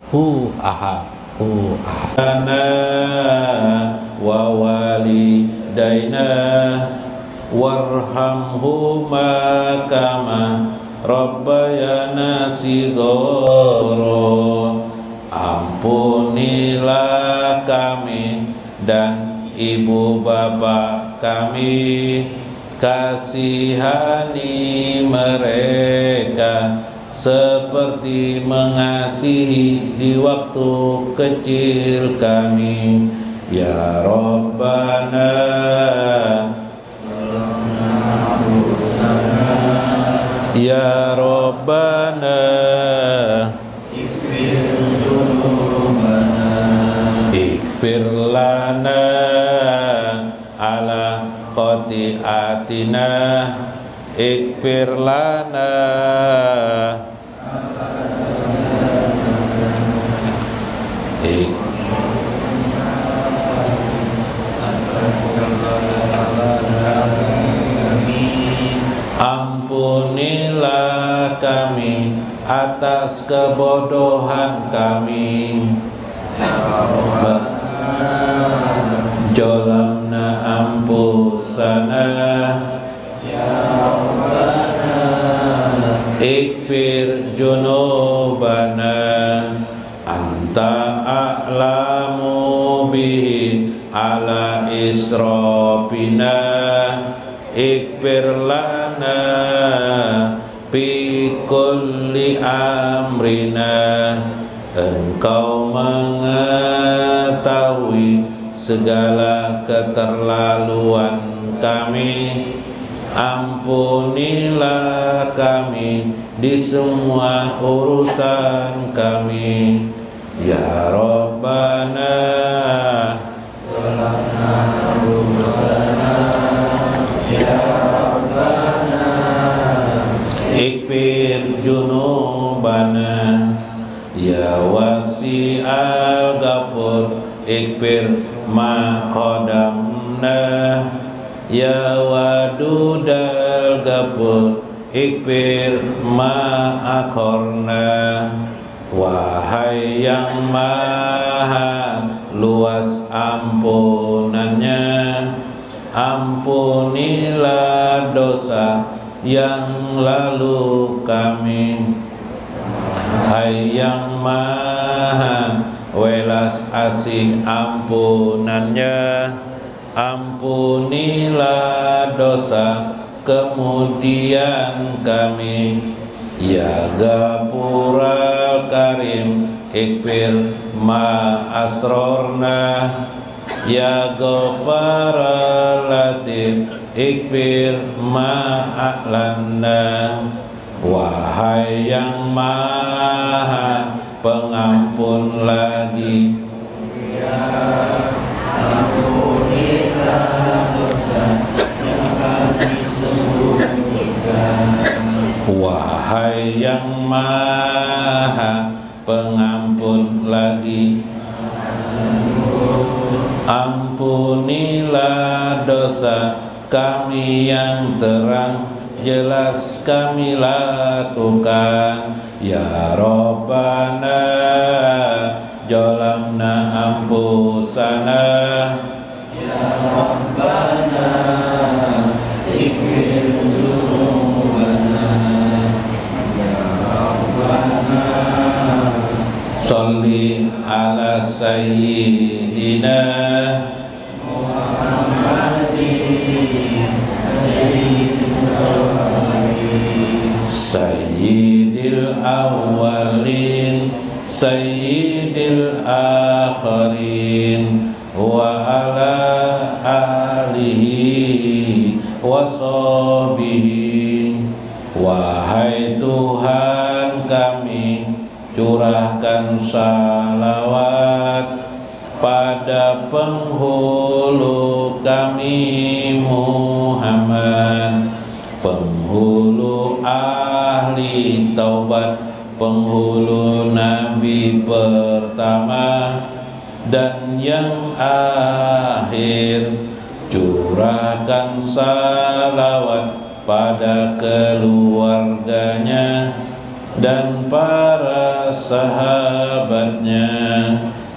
hu ahad hu ahad wa walidaina warhamhuma kama rabbayana shighara. Ampunilah kami dan ibu bapak kami, kasihani mereka seperti mengasihi di waktu kecil kami. Ya Rabbana Ya Rabbana Ighfir lana ala khati'atina Ighfir lana Ampunilah kami atas kebodohan kami. Jolamna ampusana Ighfir junubana Anta a'lamu bihi ala israfina Ighfir lana bi kulli amrina. Engkau mengetahui segala keterlaluan kami. Ampunilah kami di semua urusan kami. Ya Rabbana Ighfir junubana Ya wasi'al ghafur Ighfir ma qadamna Ya wadudal ghafur Ighfir ma akhorna. Wahai yang maha luas ampunannya, ampunilah dosa yang lalu kami. Hai yang maha welas asih ampunannya, ampunilah dosa kemudian kami. Ya Ghafural Karim Ighfir ma asrorna Ya Ghafaral Latif Ighfir ma a'lanna. Wahai yang maha pengampun lagi, ampunilah dosa yang kami sembunyikan. Wahai yang maha pengampun lagi, ampunilah dosa kami yang terang jelas kami lakukan. Ya Rabbana Jalamna ampusana Ya Rabbana Ighfir dzunubana Ya Rabbana Sholli ala sayyidina Sayyidil awwalin Sayyidil akhirin wa ala alihi wa sahbihi. Wahai Tuhan kami, curahkan salawat pada penghulu kami Muhammad, penghulu ahli taubat, penghulu Nabi pertama dan yang akhir. Curahkan salawat pada keluarganya, dan para sahabatnya.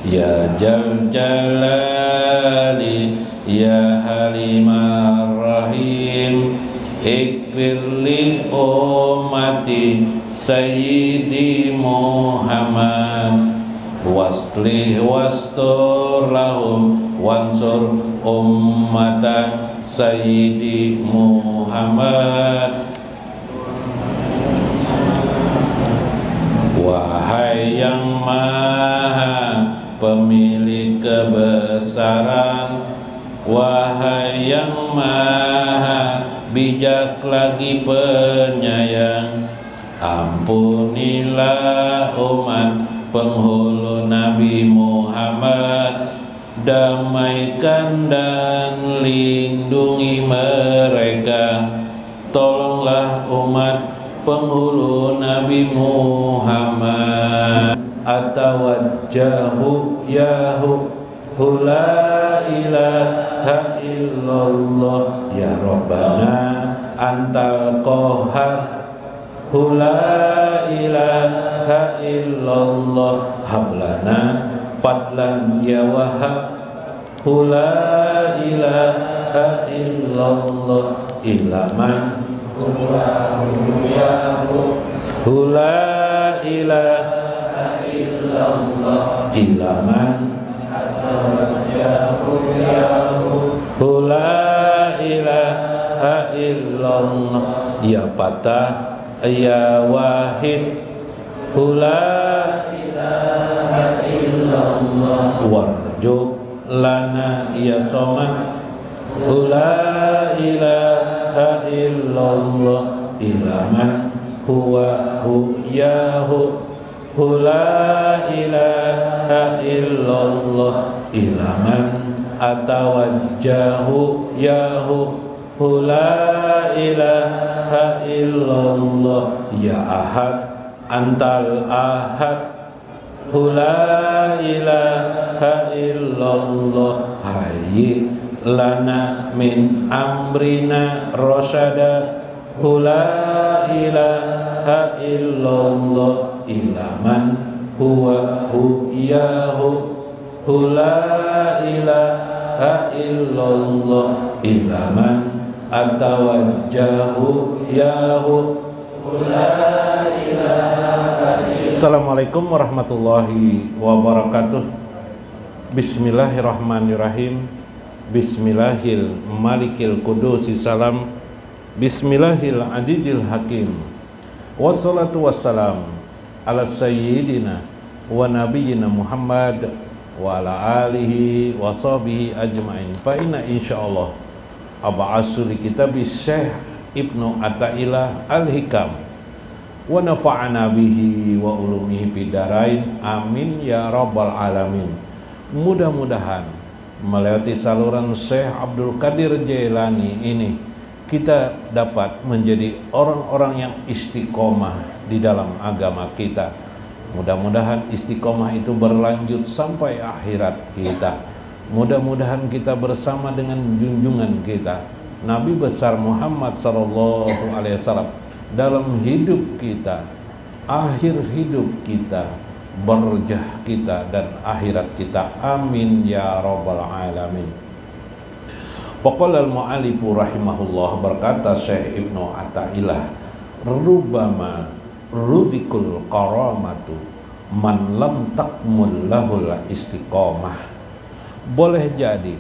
Ya Jal Jalali ya Halimar Rahim, ikfir li ummati Sayyidi Muhammad, waslih wastur lahum wansur ummata Sayyidi Muhammad. Wahai yang maha pemilik kebesaran, wahai yang maha bijak lagi penyayang, ampunilah umat penghulu Nabi Muhammad, damaikan dan lindungi mereka. Tolonglah umat penghulu Nabi Muhammad. Atawajjahu yahu la ilaha illallah ya Rabbana antal qahar, la ilaha illallah hablana fadlan ya wahab, la ilaha illallah ilaman, la ilaha ilaman, la ilaha illallah ya patah ya wahid, la ilaha illallah warjuk lana ya somad, la ilaha illallah ilaman huwa hu yahu, la ilaha illallah ilaman atawajjahu yahu, la ilaha illallah ya ahad antal ahad, la ilaha illallah hayyi lana min amrina rasyada, la ilaha illallah ilaman huwa hu yahu, la ilaha illallah ilaman atawajjahu yahu, la ilaha illallah. Assalamualaikum warahmatullahi wabarakatuh. Bismillahirrahmanirrahim. Bismillahil malikil kudusi salam, bismillahil azizil hakim, wassalatu wassalam ala sayyidina wa nabiyyina Muhammad wa ala alihi wa sahbihi ajma'in. Fa inna insyaallah ab'asu li kitabis Syekh Ibnu Athaillah Al-Hikam wa nafa'ana bihi wa ulumihi bidarain amin ya rabbal alamin. Mudah-mudahan melewati saluran Syekh Abdul Qadir Jailani ini kita dapat menjadi orang-orang yang istiqomah di dalam agama kita. Mudah-mudahan istiqomah itu berlanjut sampai akhirat kita. Mudah-mudahan kita bersama dengan junjungan kita Nabi besar Muhammad sallallahu alaihi wasallam dalam hidup kita, akhir hidup kita, berjah kita dan akhirat kita. Amin ya rabbal alamin. Faqala al-mu'allifu rahimahullah, berkata Syekh Ibnu Athaillah, rubama ruzikul karamatu man lam takmul lahul istiqomah. Boleh jadi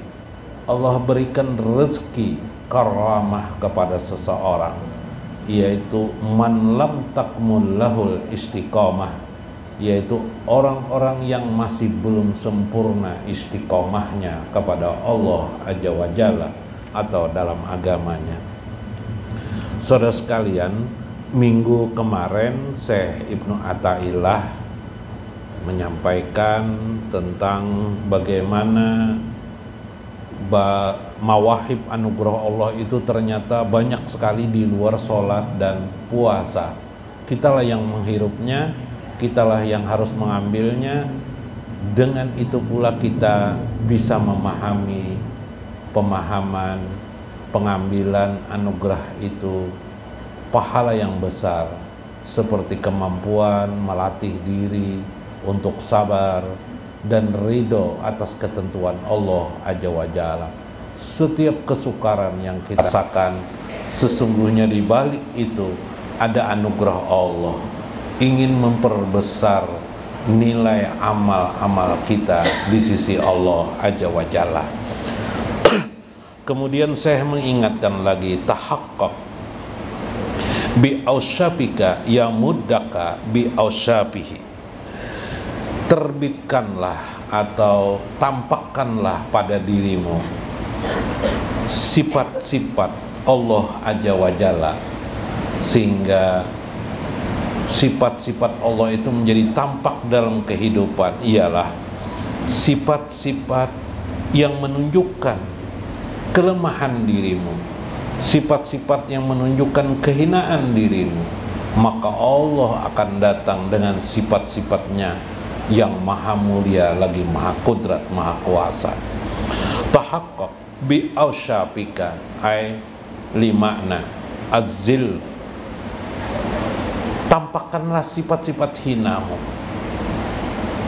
Allah berikan rezeki karamah kepada seseorang, yaitu man lam takmul lahul istiqomah, yaitu orang-orang yang masih belum sempurna istiqomahnya kepada Allah Azza wa Jalla atau dalam agamanya. Saudara sekalian, minggu kemarin Syekh Ibnu Athaillah menyampaikan tentang bagaimana mawahib anugerah Allah itu ternyata banyak sekali di luar sholat dan puasa. Kitalah yang menghirupnya, kitalah yang harus mengambilnya. Dengan itu pula kita bisa memahami pemahaman pengambilan anugerah itu, pahala yang besar seperti kemampuan melatih diri untuk sabar dan ridho atas ketentuan Allah Azza wa Jalla. Setiap kesukaran yang kita rasakan, sesungguhnya di balik itu ada anugerah Allah, ingin memperbesar nilai amal-amal kita di sisi Allah Azza wa Jalla. Kemudian saya mengingatkan lagi, tahaqqaq bi ausyabika ya muddaka bi ausyabihi. Terbitkanlah atau tampakkanlah pada dirimu sifat-sifat Allah Azza wa Jalla, sehingga sifat-sifat Allah itu menjadi tampak dalam kehidupan. Ialah sifat-sifat yang menunjukkan kelemahan dirimu, sifat-sifat yang menunjukkan kehinaan dirimu, maka Allah akan datang dengan sifat-sifatnya yang maha mulia lagi, maha kudrat, maha kuasa. Tahaqqaq bi ausyafika ay limakna azil, tampakkanlah sifat-sifat hinamu.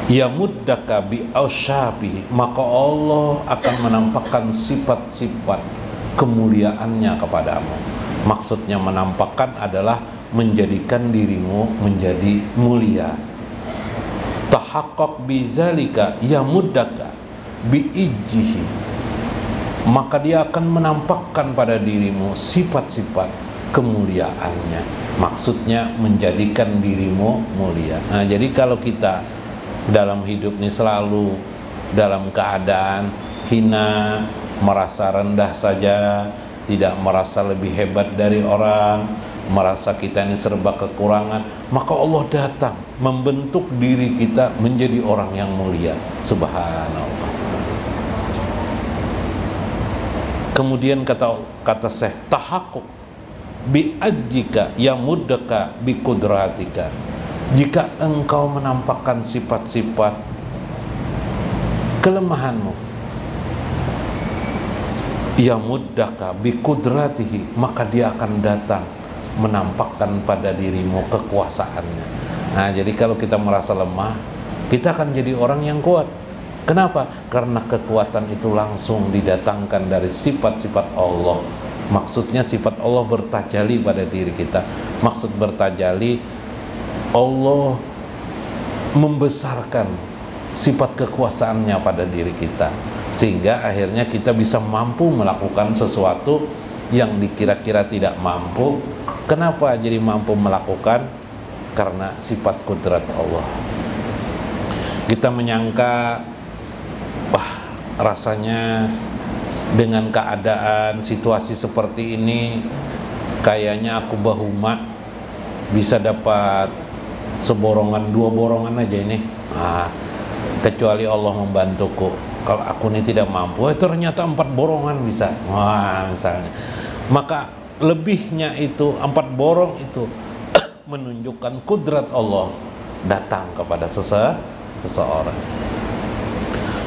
Ya muddaka bi ausyabihi, maka Allah akan menampakkan sifat-sifat kemuliaannya kepadamu. Maksudnya menampakkan adalah menjadikan dirimu menjadi mulia. Tahaqqaq bizalika ya muddaka bi ijjihi, maka dia akan menampakkan pada dirimu sifat-sifat kemuliaannya. Maksudnya menjadikan dirimu mulia. Nah, jadi kalau kita dalam hidup ini selalu dalam keadaan hina, merasa rendah saja, tidak merasa lebih hebat dari orang, merasa kita ini serba kekurangan, maka Allah datang membentuk diri kita menjadi orang yang mulia. Subhanallah. Kemudian kata Syekh, tahaqquk bi ajjika ya muddaka bi kudratika. Jika engkau menampakkan sifat-sifat kelemahanmu, ya muddaka bi kudratihi, maka dia akan datang menampakkan pada dirimu kekuasaannya. Nah, jadi kalau kita merasa lemah, kita akan jadi orang yang kuat. Kenapa? Karena kekuatan itu langsung didatangkan dari sifat-sifat Allah. Maksudnya sifat Allah bertajalli pada diri kita. Maksud bertajalli, Allah membesarkan sifat kekuasaannya pada diri kita, sehingga akhirnya kita bisa mampu melakukan sesuatu yang dikira-kira tidak mampu. Kenapa jadi mampu melakukan? Karena sifat kudrat Allah. Kita menyangka, wah, rasanya dengan keadaan situasi seperti ini kayaknya aku bahuma bisa dapat seborongan, 2 borongan aja ini. Nah, kecuali Allah membantuku. Kalau aku ini tidak mampu, ternyata 4 borongan bisa. Wah, misalnya. Maka lebihnya itu 4 borong itu menunjukkan kudrat Allah datang kepada seseorang.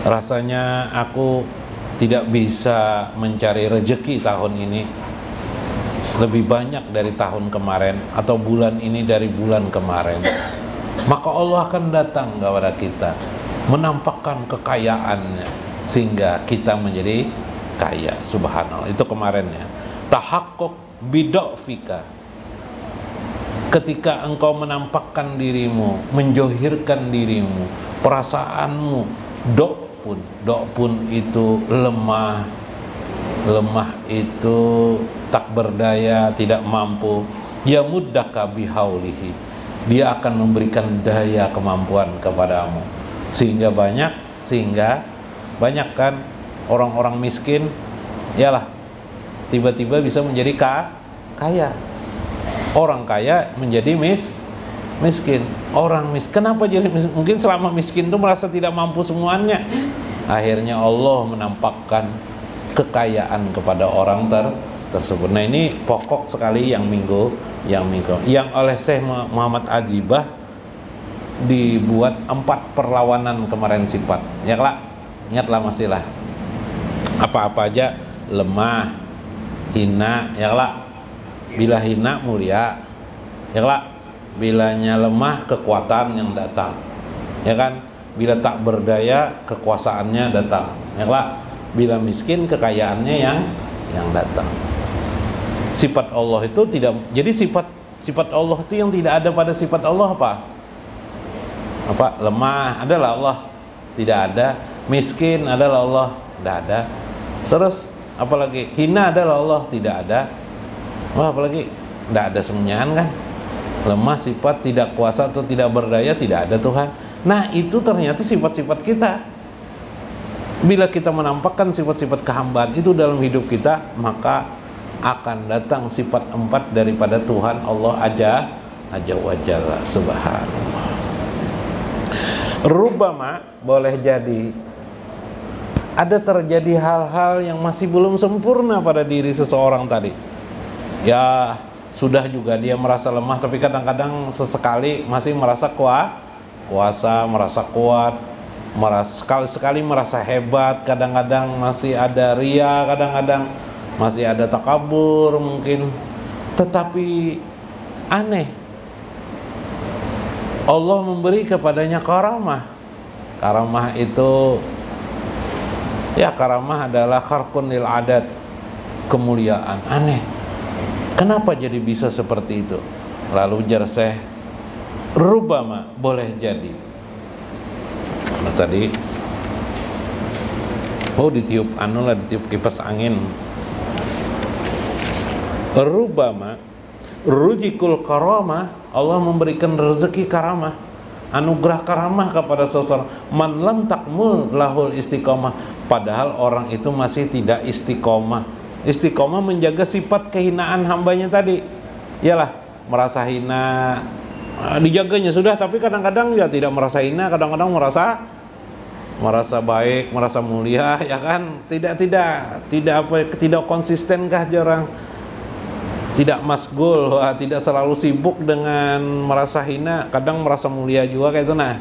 Rasanya aku tidak bisa mencari rezeki tahun ini lebih banyak dari tahun kemarin, atau bulan ini dari bulan kemarin. Maka Allah akan datang kepada kita, menampakkan kekayaannya, sehingga kita menjadi kaya. Subhanallah. Itu kemarinnya. Tahaqquk bidofika, ketika engkau menampakkan dirimu, menjohirkan dirimu, perasaanmu, dok pun itu lemah itu tak berdaya, tidak mampu. Ya muddaka bihaulihi, dia akan memberikan daya kemampuan kepadamu, sehingga banyak kan orang-orang miskin, yalah, tiba-tiba bisa menjadi kaya. Orang kaya menjadi miskin. Orang miskin, kenapa jadi miskin? Mungkin selama miskin itu merasa tidak mampu semuanya. Akhirnya Allah menampakkan kekayaan kepada orang tersebut. Nah, ini pokok sekali yang oleh Syekh Muhammad Ajibah dibuat 4 perlawanan kemarin sifat. Ya lah, ingatlah masih lah. Apa-apa aja lemah, hina, ya lah. Bila hina mulia, ya lah. bilanya lemah kekuatan yang datang, ya kan? Bila tak berdaya kekuasaannya datang, ya kan? Bila miskin kekayaannya yang datang. Sifat Allah itu tidak, jadi sifat Allah itu yang tidak ada pada sifat Allah apa? Lemah adalah Allah, tidak ada. Miskin adalah Allah, tidak ada. Terus apalagi? Hina adalah Allah, tidak ada. Wah, apalagi? Tidak ada semuanya kan? Lemah, sifat, tidak kuasa atau tidak berdaya, tidak ada Tuhan. Nah, itu ternyata sifat-sifat kita. Bila kita menampakkan sifat-sifat kehambaan itu dalam hidup kita, maka akan datang sifat 4 daripada Tuhan Allah Azza wa Jalla, subhanallah. Rubama, boleh jadi ada terjadi hal-hal yang masih belum sempurna pada diri seseorang tadi. Ya, sudah juga dia merasa lemah, tapi kadang-kadang sesekali masih merasa kuasa, merasa kuat, sekali-sekali merasa hebat, kadang-kadang masih ada ria, kadang-kadang masih ada takabur mungkin. Tetapi aneh, Allah memberi kepadanya karamah. Karamah itu, ya, karamah adalah kharqun lil adat, kemuliaan. Aneh, kenapa jadi bisa seperti itu? Lalu Jarseh, rubama, boleh jadi. Nah, tadi ditiup ditiup kipas angin. Rubama rujikul karamah, Allah memberikan rezeki karamah, anugerah karamah kepada seseorang. Man lam takmul lahul istiqomah, padahal orang itu masih tidak istiqomah. Istiqomah menjaga sifat kehinaan hambanya tadi. Iyalah, merasa hina, dijaganya sudah, tapi kadang-kadang ya tidak merasa hina, kadang-kadang merasa baik, merasa mulia, ya kan? Tidak konsistenkah jarang? Tidak masgul, tidak selalu sibuk dengan merasa hina, kadang merasa mulia juga kayak itu. Nah,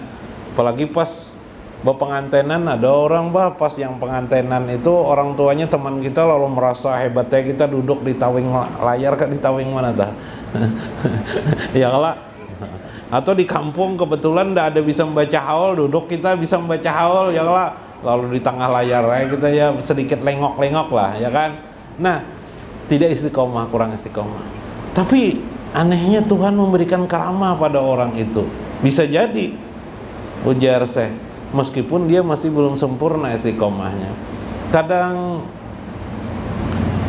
apalagi pas pengantenan, ada orang pas yang pengantenan itu orang tuanya teman kita, lalu merasa hebatnya kita duduk di tawing layar, kan di tawing mana dah? Ya lah. Atau di kampung kebetulan tidak ada bisa membaca haul, duduk kita bisa membaca haul, ya lah. Lalu di tengah layar kita ya sedikit lengok-lengok lah, ya kan? Nah, tidak istiqomah, kurang istiqomah. Tapi anehnya Tuhan memberikan karamah pada orang itu. Bisa jadi, ujar Syekh, meskipun dia masih belum sempurna istiqomahnya. Kadang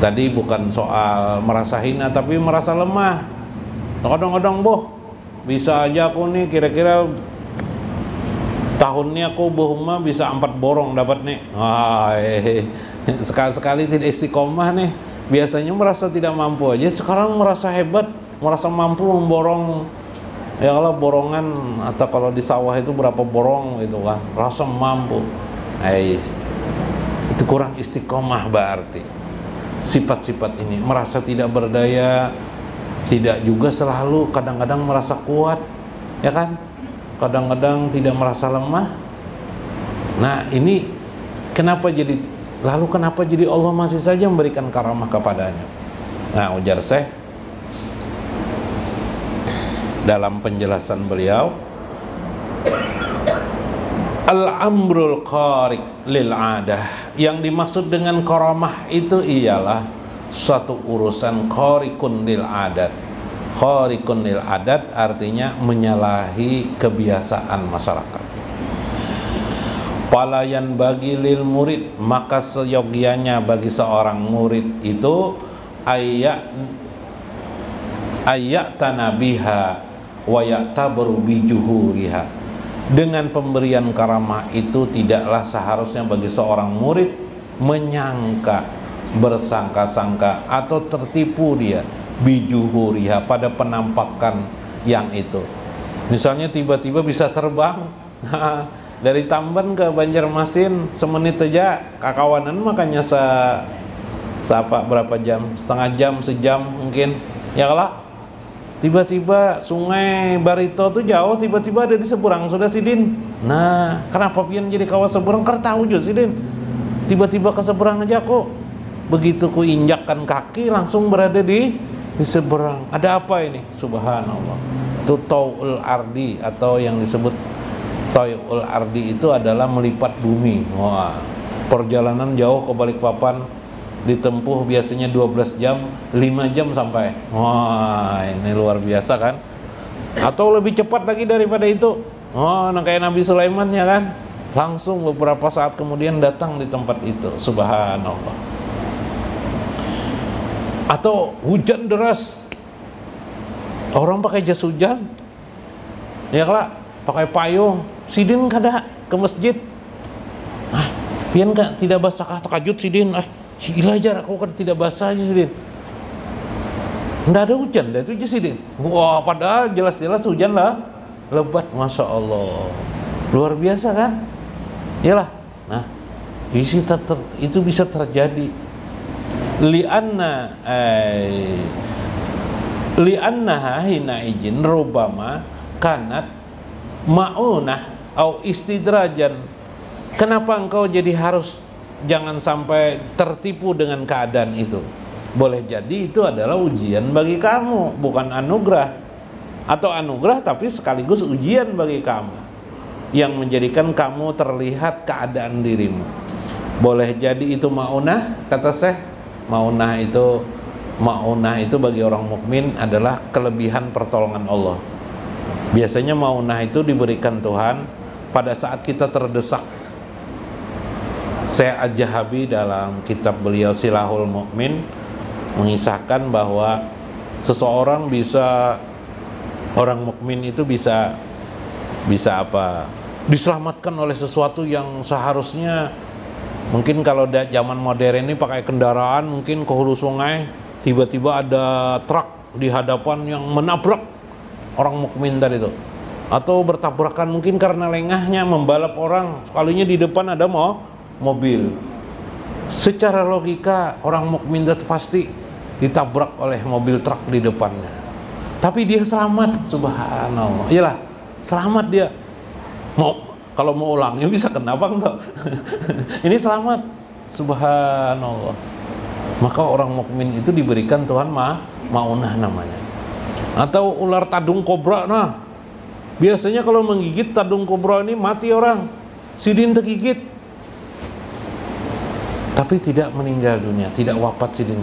tadi bukan soal merasa hina, tapi merasa lemah. Kadang-kadang bisa aja aku nih kira-kira tahunnya aku bohuma bisa 4 borong dapat nih. Sekali-sekali tidak istiqomah nih. Biasanya merasa tidak mampu aja, sekarang merasa hebat, merasa mampu memborong, ya kalau borongan, atau kalau di sawah itu berapa borong itu kan, rasa mampu. Itu kurang istiqomah berarti. Sifat-sifat ini, merasa tidak berdaya, tidak juga selalu, kadang-kadang merasa kuat, ya kan? Kadang-kadang tidak merasa lemah. Nah, ini kenapa jadi Allah masih saja memberikan karamah kepadanya? Nah, ujar Syekh dalam penjelasan beliau, al-amrul khariq lil adah, yang dimaksud dengan karamah itu ialah suatu urusan khariqun lil adat. Khariqun lil adat artinya menyalahi kebiasaan masyarakat. Palayan bagi lil murid, maka seyogianya bagi seorang murid itu ayat tanabiha wa ya'tabaru bijuhuriha. Dengan pemberian karamah itu tidaklah seharusnya bagi seorang murid menyangka, bersangka-sangka atau tertipu dia bijuhuriha, pada penampakan yang itu. Misalnya tiba-tiba bisa terbang dari Tamban ke Banjarmasin semenit aja, kakawanan makanya berapa jam, setengah jam, sejam mungkin, ya kalau tiba-tiba Sungai Barito tuh jauh, tiba-tiba ada di seberang sudah Sidin. Nah, kenapa pian jadi kawas seberang? Kertahu juga Sidin, tiba-tiba ke seberang aja kok. Begitu ku injakkan kaki langsung berada di seberang. Ada apa ini? Subhanallah. itu tau'ul ardi, atau yang disebut tau'ul ardi itu adalah melipat bumi. Wah, perjalanan jauh ke Balikpapan ditempuh biasanya 12 jam, 5 jam sampai. Wah, ini luar biasa kan? Atau lebih cepat lagi daripada itu. Oh, nah kayak Nabi Sulaiman ya kan? Langsung beberapa saat kemudian datang di tempat itu. Subhanallah. Atau hujan deras, orang pakai jas hujan, ya lah, pakai payung, sidin kada ke masjid. Pian kak tidak basah kah takajud sidin? Ilajar aku kan tidak basah aja sidin. Nggak ada hujan, dah itu aja sidin. Wah, padahal jelas-jelas hujan lah, lebat, masya Allah, luar biasa kan? Yalah, nah, itu bisa terjadi. Li'annaha hina ijin rubama kanat ma'unah au istidrajan. Kenapa engkau jadi harus jangan sampai tertipu dengan keadaan itu? Boleh jadi itu adalah ujian bagi kamu, bukan anugerah. Atau anugerah tapi sekaligus ujian bagi kamu, yang menjadikan kamu terlihat keadaan dirimu. Boleh jadi itu ma'unah, kata Syekh. Ma'unah itu bagi orang mukmin adalah kelebihan pertolongan Allah. Biasanya ma'unah itu diberikan Tuhan pada saat kita terdesak. Syekh Al-Jahabi dalam kitab beliau Silahul Mu'min mengisahkan bahwa seseorang orang mukmin itu bisa apa? Diselamatkan oleh sesuatu yang seharusnya, mungkin kalau zaman modern ini pakai kendaraan, mungkin ke hulu sungai, tiba-tiba ada truk di hadapan yang menabrak orang mukmin tadi itu, atau bertabrakan mungkin karena lengahnya membalap orang, sekalinya di depan ada mobil. Secara logika orang mukmin itu pasti ditabrak oleh mobil truk di depannya, tapi dia selamat, subhanallah. Iyalah, selamat dia. Kalau mau ulangnya bisa kenapa enggak? Ini selamat, subhanallah. Maka orang mukmin itu diberikan Tuhan ma'unah namanya. Atau ular tadung kobra, nah biasanya kalau menggigit tadung kobra ini mati orang, sidin tergigit tapi tidak meninggal dunia, tidak wafat sidin.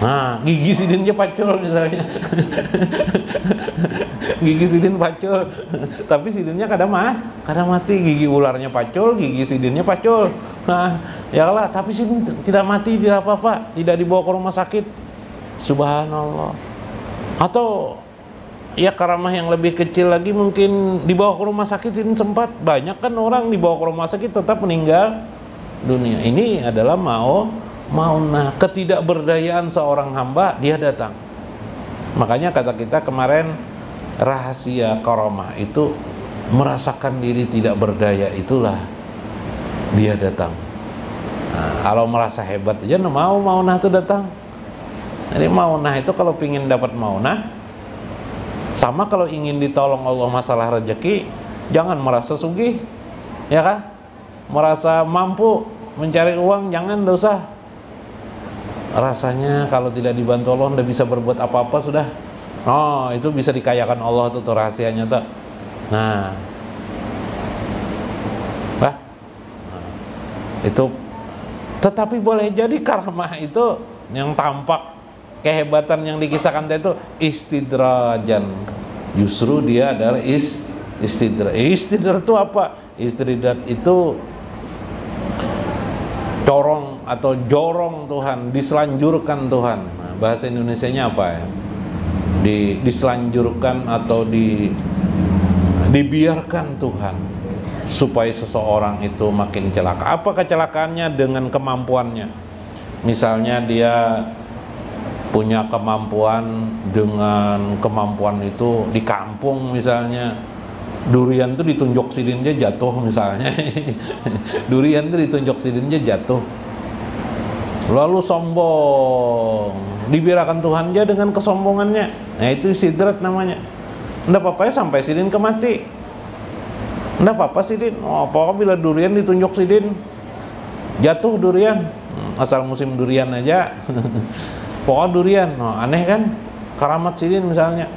Nah, gigi sidinnya pacul misalnya. Gigi sidin pacul, tapi sidinnya kadang mati. Gigi ularnya pacul, gigi sidinnya pacul. Nah, ya lah, tapi sidin tidak mati, tidak apa-apa, tidak dibawa ke rumah sakit. Subhanallah. Atau ya karamah yang lebih kecil lagi, mungkin dibawa ke rumah sakit sidin sempat. Banyak kan orang dibawa ke rumah sakit tetap meninggal dunia. Ini adalah ma'unah, ketidakberdayaan seorang hamba, dia datang. Makanya kata kita kemarin, rahasia karamah itu merasakan diri tidak berdaya, itulah dia datang. Nah, kalau merasa hebat aja ma'unah itu datang. Jadi ma'unah itu kalau pingin dapat ma'unah, sama kalau ingin ditolong Allah masalah rezeki, jangan merasa sugih, ya kan? Merasa mampu mencari uang, jangan, dosa. Rasanya kalau tidak dibantu Allah tidak bisa berbuat apa-apa sudah. Oh, itu bisa dikayakan Allah tuh rahasianya tuh. Nah, itu. Tetapi boleh jadi karamah itu yang tampak, kehebatan yang dikisahkan itu istidrajan. Justru dia adalah istidraj. Istidraj itu apa? Istidraj itu corong atau jorong Tuhan, diselanjurkan Tuhan. Nah, bahasa Indonesianya apa ya? Diselanjurkan atau dibiarkan Tuhan supaya seseorang itu makin celaka. Apa kecelakaannya? Dengan kemampuannya. Misalnya dia punya kemampuan, dengan kemampuan itu di kampung misalnya durian tuh ditunjuk sidinnya jatuh misalnya. Durian tuh ditunjuk sidinnya jatuh, lalu sombong, dibiarkan Tuhan aja dengan kesombongannya. Nah, itu sidrat namanya. Nggak apa-apa ya sampai sidin kemati, nggak apa-apa sidin. Oh, pokoknya bila durian ditunjuk sidin jatuh durian, asal musim durian aja. Pokoknya durian, oh, aneh kan? Karamat sidin misalnya.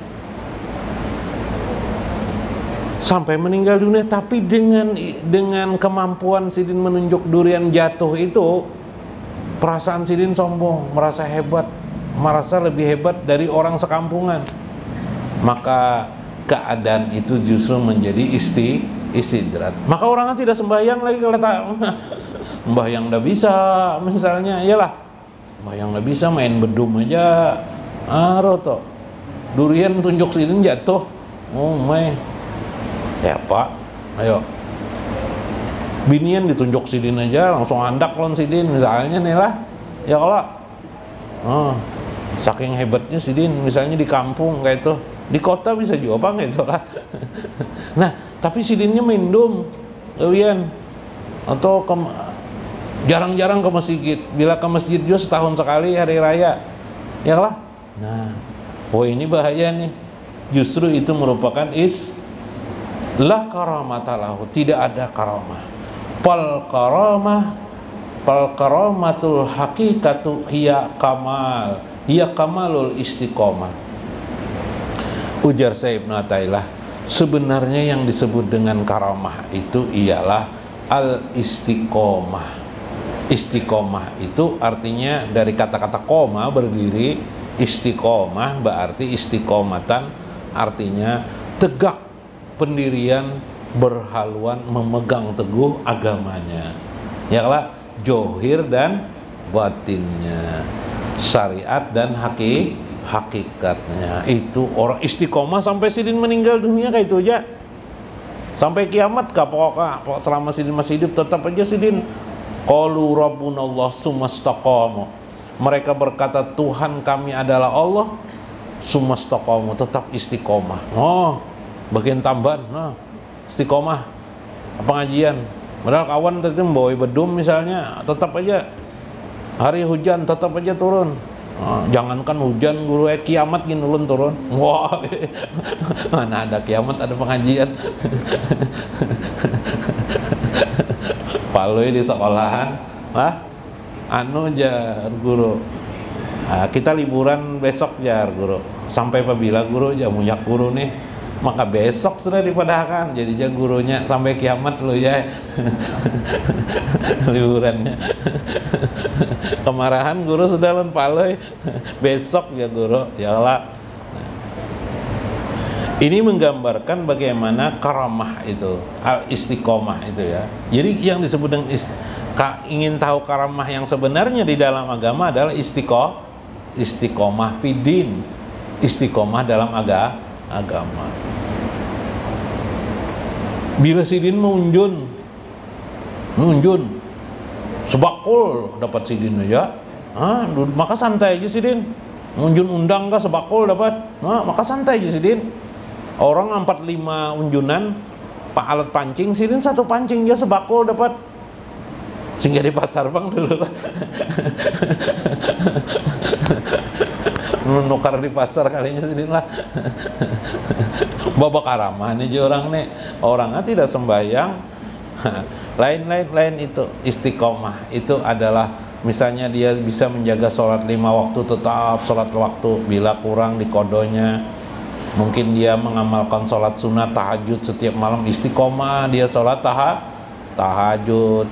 sampai meninggal dunia. Tapi dengan kemampuan Sidin menunjuk durian jatuh itu, perasaan Sidin sombong, merasa hebat, merasa lebih hebat dari orang sekampungan. Maka keadaan itu justru menjadi istidrat. Maka orang tidak sembahyang lagi kalau tak sembahyang udah bisa, misalnya, iyalah sembahyang udah bisa, main bedum aja roto durian tunjuk Sidin jatuh, oh my ya pak, ayo binian ditunjuk Sidin aja langsung andak lawan Sidin misalnya nih lah, ya kalau saking hebatnya Sidin misalnya di kampung kayak itu, di kota bisa juga apa gitu lah. Nah tapi Sidinnya main dum kewian, atau jarang-jarang ke masjid, bila ke masjid juga setahun sekali hari raya, ya lah. Nah ini bahaya nih, justru itu merupakan la karamatalahu, tidak ada karamah. Pal karamatul haqiqatu hiya kamalul istiqomah. Ujar Syekh Ibnu Athaillah, sebenarnya yang disebut dengan karamah itu ialah al-istiqomah. Istiqomah itu artinya dari kata-kata koma berdiri, istiqomah berarti istiqomatan, artinya tegak pendirian, berhaluan, memegang teguh agamanya. Ya lah, johir dan batinnya, syariat dan hakikatnya. Itu orang istiqomah sampai Sidin meninggal dunia kayak itu aja, sampai kiamat kah pokoknya, selama Sidin masih hidup tetap aja Sidin qalu rabbunallah sumastaqamu, mereka berkata Tuhan kami adalah Allah, sumastaqamu, tetap istiqomah. Bagian tambahan, istiqomah pengajian, padahal kawan tadi membawa bedum misalnya, tetap aja hari hujan tetap aja turun. Jangankan hujan, guru kiamat gini turun. Wah, mana ada kiamat ada pengajian. Paloi di sekolahan, jar guru. Kita liburan besok jar guru. Sampai apabila guru jamuyak guru nih, maka besok sudah dipadahkan. Jadi gurunya sampai kiamat lo ya. Liburannya. Kemarahan guru sudah paloi. Besok ya guru, ya Allah. Ini menggambarkan bagaimana karamah itu, al-istiqomah itu ya. Jadi yang disebut dengan ingin tahu karamah yang sebenarnya di dalam agama adalah istiqomah fidin, istiqomah dalam agama. Bila Sidin mengunjun sebakul dapat Sidin aja, maka santai aja Sidin. Mengunjun undang kah sebakul dapat, maka santai aja Sidin. Orang 45 unjunan pak alat pancing, Sidin satu pancing aja sebakul dapat, sehingga di pasar bang dulu lah. Menukar di pasar kalinya Sidin lah. Babak karamah nih orang nih, orangnya tidak sembahyang. Lain itu istiqomah itu adalah misalnya dia bisa menjaga sholat 5 waktu, tetap sholat waktu, bila kurang di kodonya. Mungkin dia mengamalkan sholat sunat tahajud setiap malam, istiqomah dia sholat tahajud,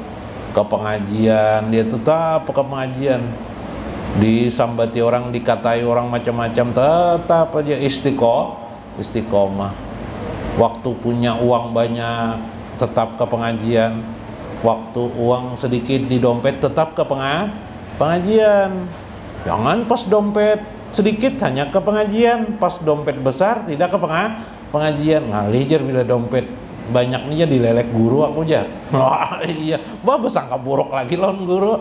ke pengajian dia tetap ke pengajian, disambati orang, dikatai orang macam-macam, tetap aja istiqomah. Waktu punya uang banyak tetap ke pengajian, waktu uang sedikit di dompet tetap ke pengajian. Jangan pas dompet sedikit hanya ke pengajian, pas dompet besar tidak ke pengajian. Ngalijar bila dompet banyak nih jadi lelek guru aku jar. Wah iya, besangka buruk lagi lawan guru.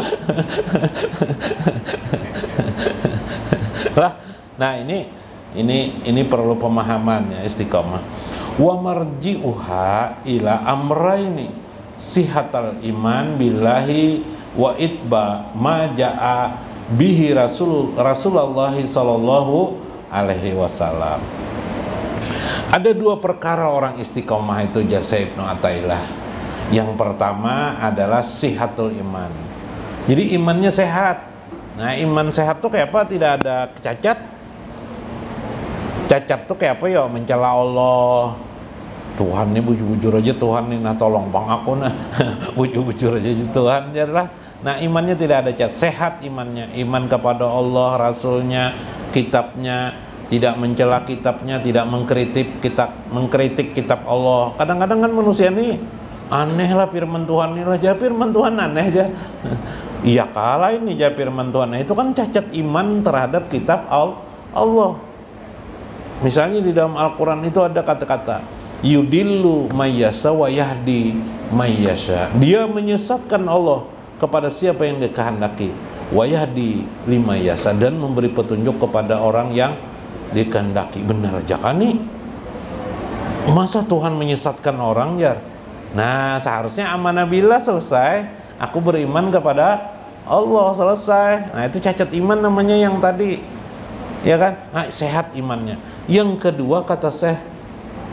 Lah, nah ini perlu pemahaman ya istiqomah. Wa marji'uha ila amraini sihatal iman billahi wa itba ma ja'a bihi Rasulullah sallallahu alaihi wasallam. Ada 2 perkara orang istiqomah itu jasa Ibnu Athaillah. Yang pertama adalah sihatul iman. Jadi imannya sehat. Nah, iman sehat tuh kayak apa? Tidak ada cacat. Cacat tuh kayak apa ya? Mencela Allah, Tuhan nih bujur-bujur aja Tuhan nih, nah tolong bang aku nah bujur-bujur aja Tuhan lah. Nah imannya tidak ada cacat, sehat imannya, iman kepada Allah, Rasulnya, kitabnya, tidak mencela kitabnya, tidak mengkritik kitab Allah. Kadang-kadang kan manusia ini aneh lah firman Tuhan ini lah, jadi firman Tuhan aneh aja. Iya kalah ini jadi firman Tuhan, nah, itu kan cacat iman terhadap kitab Allah. Misalnya di dalam Al-Quran itu ada kata-kata yudillu mayyasa wa yahdi mayyasa, dia menyesatkan Allah kepada siapa yang dikehendaki, wa yahdi limayyasa, dan memberi petunjuk kepada orang yang dikehendaki. Benar aja kan nih, masa Tuhan menyesatkan orang ya? Nah seharusnya amanah billah selesai, aku beriman kepada Allah selesai. Nah itu cacat iman namanya yang tadi, ya kan? Nah, sehat imannya. Yang kedua kata Syekh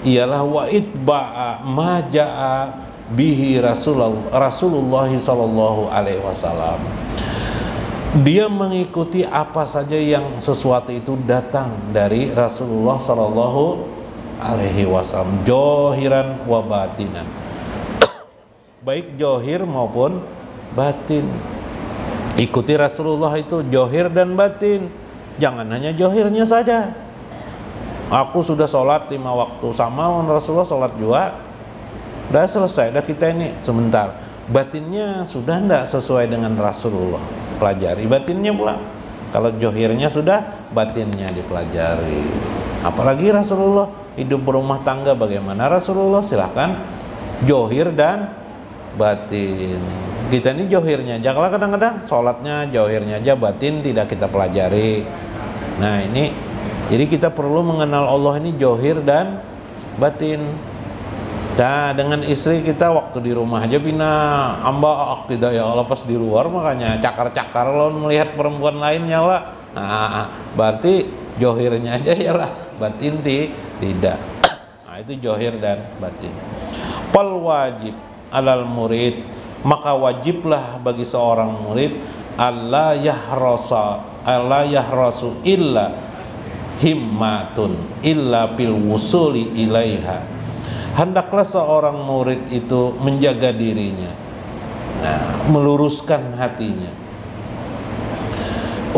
ialah wa itba'a ma ja'a bihi Rasulullah sallallahu alaihi wasallam. Dia mengikuti apa saja yang sesuatu itu datang dari Rasulullah sallallahu alaihi wasallam, johiran wa batinan, baik johir maupun batin. Ikuti Rasulullah itu johir dan batin, jangan hanya johirnya saja. Aku sudah sholat 5 waktu sama Rasulullah sholat juga, udah selesai, udah kita ini sebentar. Batinnya sudah tidak sesuai dengan Rasulullah, pelajari batinnya pula. Kalau johirnya sudah, batinnya dipelajari. Apalagi Rasulullah hidup berumah tangga bagaimana Rasulullah, silahkan johir dan batin. Kita ini johirnya aja, kalau kadang-kadang sholatnya johirnya aja, batin tidak kita pelajari. Nah ini, jadi kita perlu mengenal Allah ini johir dan batin. Nah dengan istri kita waktu di rumah aja bina ambak tidak ya Allah, pas di luar makanya cakar-cakar lo melihat perempuan lainnya lah. Nah berarti johirnya aja ya lah, batin tidak. Nah itu johir dan batin. Pal wajib alal murid, maka wajiblah bagi seorang murid alla yahrasu illa himmatun illa bil wusuli ilaiha. Hendaklah seorang murid itu menjaga dirinya, nah, meluruskan hatinya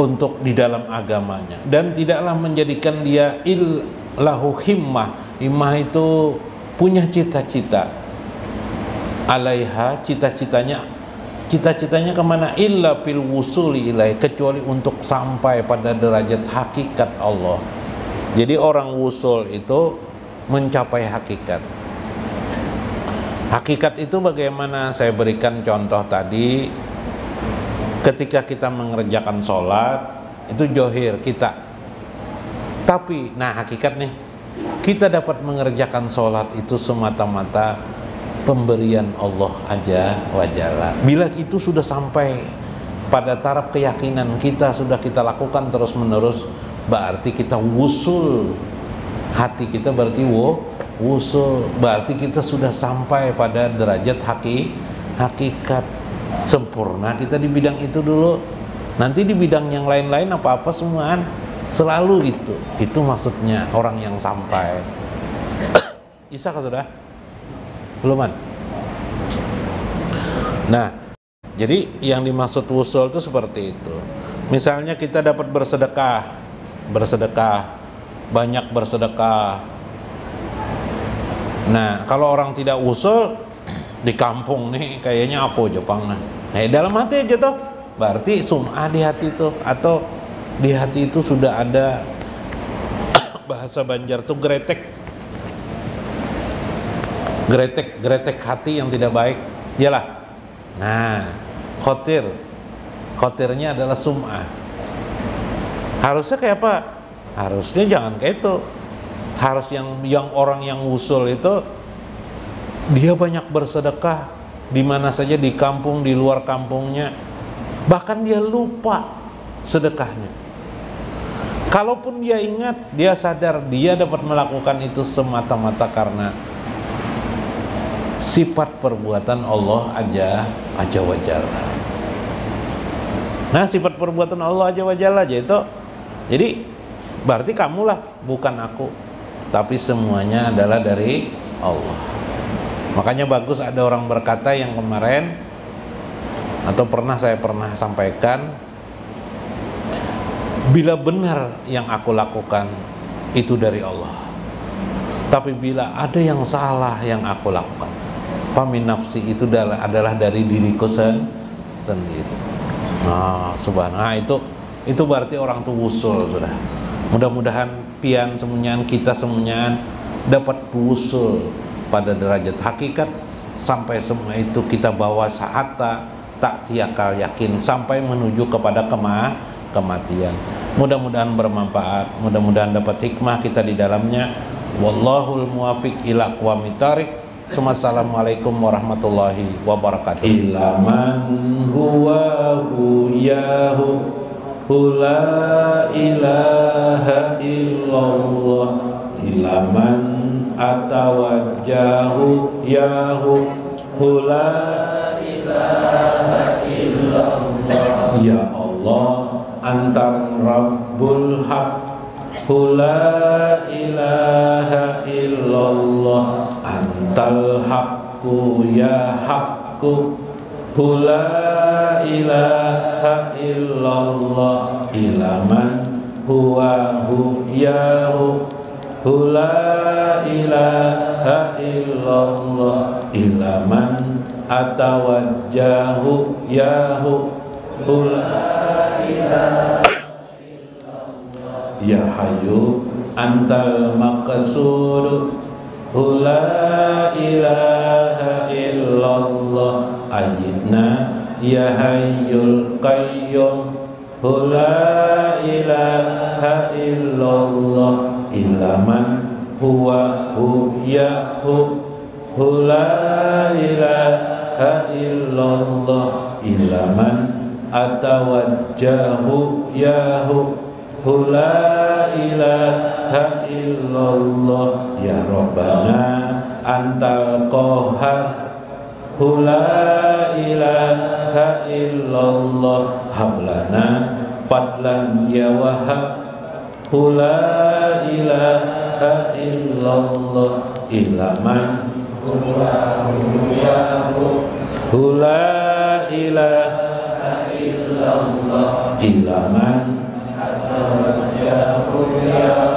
untuk di dalam agamanya, dan tidaklah menjadikan dia illahu himmah. Himmah itu punya cita-cita, alaiha, cita-citanya kemana? Illa fil wusuli ilai, kecuali untuk sampai pada derajat hakikat Allah. Jadi orang wusul itu mencapai hakikat. Hakikat itu bagaimana? Saya berikan contoh tadi, ketika kita mengerjakan sholat itu johir kita, tapi nah hakikat nih, kita dapat mengerjakan sholat itu semata-mata pemberian Allah aja wajalla. Bila itu sudah sampai pada taraf keyakinan kita, sudah kita lakukan terus menerus, berarti kita wusul. Hati kita berarti wusul, berarti kita sudah sampai pada derajat hakikat sempurna. Kita di bidang itu dulu, nanti di bidang yang lain-lain apa-apa semuaan selalu itu maksudnya orang yang sampai. Isa kah sudah? Beluman. Nah, jadi yang dimaksud wusul itu seperti itu. Misalnya kita dapat bersedekah, banyak bersedekah. Nah, kalau orang tidak wusul di kampung nih kayaknya apa Jepang nah. Nah, dalam hati aja tuh, berarti sum'ah di hati itu, atau di hati itu sudah ada bahasa Banjar tuh gretek hati yang tidak baik, iyalah. Nah, khotirnya adalah sum'ah. Harusnya kayak apa? Harusnya jangan kayak itu. Harus yang orang yang wusul itu dia banyak bersedekah di mana saja, di kampung, di luar kampungnya, bahkan dia lupa sedekahnya. Kalaupun dia ingat, dia sadar dia dapat melakukan itu semata-mata karena sifat perbuatan Allah aja wajalla. Nah, sifat perbuatan Allah aja wajalla aja itu, jadi berarti kamulah, bukan aku, tapi semuanya adalah dari Allah. Makanya bagus ada orang berkata yang kemarin atau saya pernah sampaikan, bila benar yang aku lakukan itu dari Allah, tapi bila ada yang salah yang aku lakukan, famin nafsi, itu adalah dari diriku sendiri. Nah, subhanallah, itu berarti orang tuh wusul sudah. Mudah-mudahan pian semuanya kita semuanya dapat wusul pada derajat hakikat, sampai semua itu kita bawa sahata tak tiakal yakin sampai menuju kepada kematian. Mudah-mudahan bermanfaat, mudah-mudahan dapat hikmah kita di dalamnya. Wallahul muwafiq ila aqwamit thariq. Assalamualaikum warahmatullahi wabarakatuh. Ilaman huwa huyahu la ilaha illallah, ilaman atawajjahu yahu la ilaha illallah. Ya Allah, antar rabbul haq, la ilaha illallah, antal haqqu ya haqqu, la ilaha illallah, ilaman huwa huyahu, la ilaha illallah, ilaman atawajjahu yahu, la ilaha ya hayyu antal maqsudu, la ilaha illallah, ayyidna ya hayyul qayyum, la ilaha illallah, ilaman huwa huyahu, la ilaha illallah, ilaman atawajjahu yahu, la ilaha illallah, ya Rabbana antal qahhar, la ilaha illallah, hablana fadlan ya wahhab, la ilaha illallah, ilaman huwa huyahu, la ilaha illallah, ilaman